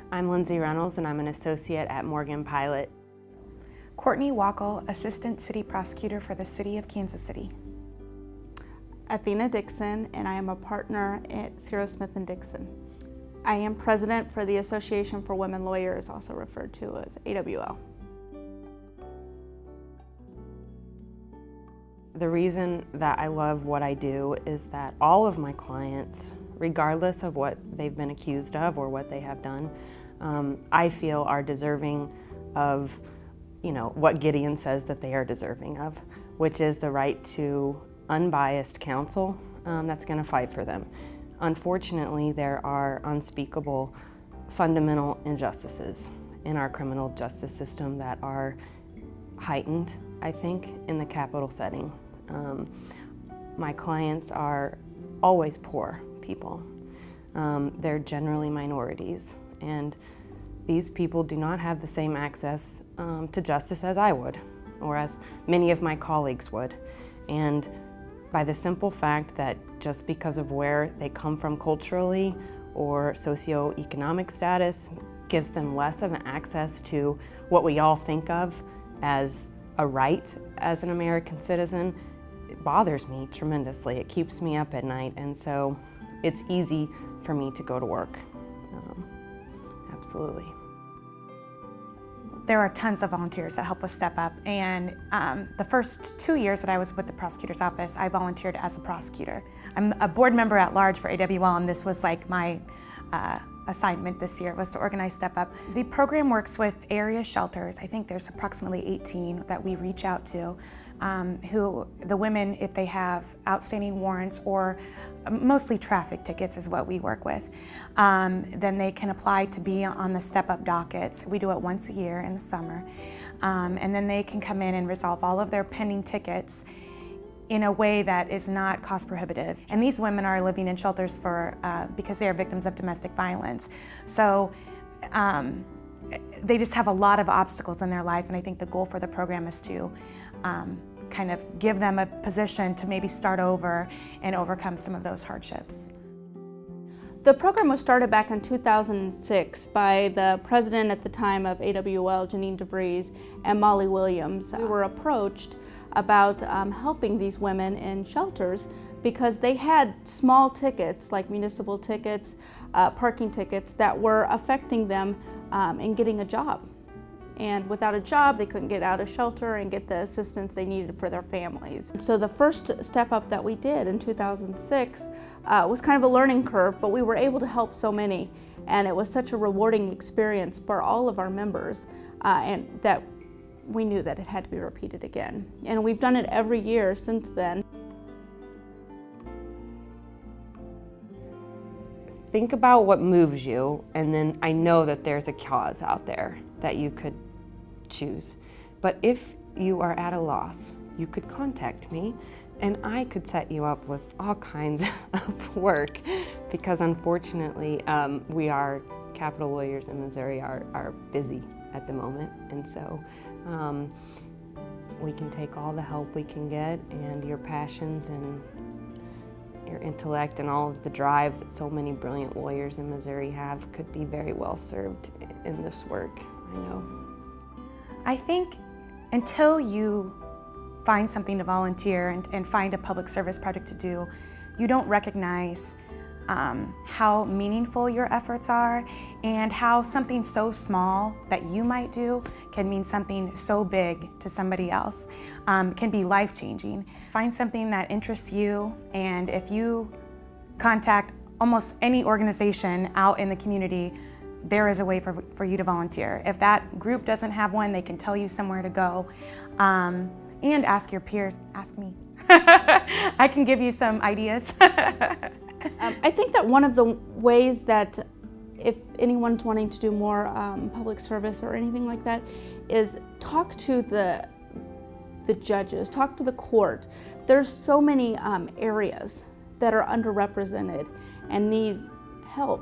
I'm Lindsay Reynolds and I'm an associate at Morgan Pilot. Courtney Wackel, Assistant City Prosecutor for the City of Kansas City. Athena Dixon, and I am a partner at Cyril Smith & Dixon. I am president for the Association for Women Lawyers, also referred to as AWL. The reason that I love what I do is that all of my clients, regardless of what they've been accused of or what they have done, I feel are deserving of, what Gideon says that they are deserving of, which is the right to unbiased counsel that's going to fight for them. Unfortunately, there are unspeakable fundamental injustices in our criminal justice system that are heightened, I think, in the capital setting. My clients are always poor people. They're generally minorities, and these people do not have the same access to justice as I would, or as many of my colleagues would. And by the simple fact that just because of where they come from culturally or socioeconomic status gives them less of an access to what we all think of as a right as an American citizen, it bothers me tremendously. It keeps me up at night, and so it's easy for me to go to work. Absolutely. There are tons of volunteers that help us step up, and the first 2 years that I was with the prosecutor's office, I volunteered as a prosecutor. I'm a board member at large for AWL, and this was like my assignment this year, was to organize Step Up. The program works with area shelters. I think there's approximately 18 that we reach out to, who the women, if they have outstanding warrants or mostly traffic tickets is what we work with, then they can apply to be on the Step Up dockets. We do it once a year in the summer. And then they can come in and resolve all of their pending tickets in a way that is not cost prohibitive. And these women are living in shelters because they are victims of domestic violence. So they just have a lot of obstacles in their life, and I think the goal for the program is to kind of give them a position to maybe start over and overcome some of those hardships. The program was started back in 2006 by the president at the time of AWL, Janine DeVries, and Molly Williams. We were approached about helping these women in shelters because they had small tickets, like municipal tickets, parking tickets, that were affecting them in getting a job. And without a job, they couldn't get out of shelter and get the assistance they needed for their families. So the first Step Up that we did in 2006 was kind of a learning curve, but we were able to help so many. And it was such a rewarding experience for all of our members, and that we knew that it had to be repeated again. And we've done it every year since then. Think about what moves you, and then I know that there's a cause out there that you could choose. But if you are at a loss, you could contact me and I could set you up with all kinds of work, because unfortunately we are capital lawyers in Missouri are busy at the moment, and so we can take all the help we can get, and your passions and your intellect and all of the drive that so many brilliant lawyers in Missouri have could be very well served in this work, I know. I think until you find something to volunteer and find a public service project to do, you don't recognize how meaningful your efforts are, and how something so small that you might do can mean something so big to somebody else, can be life-changing. Find something that interests you, and if you contact almost any organization out in the community, there is a way for you to volunteer. If that group doesn't have one, they can tell you somewhere to go. And ask your peers, ask me. I can give you some ideas. I think that one of the ways that if anyone's wanting to do more public service or anything like that is talk to the judges, talk to the court. There's so many areas that are underrepresented and need help.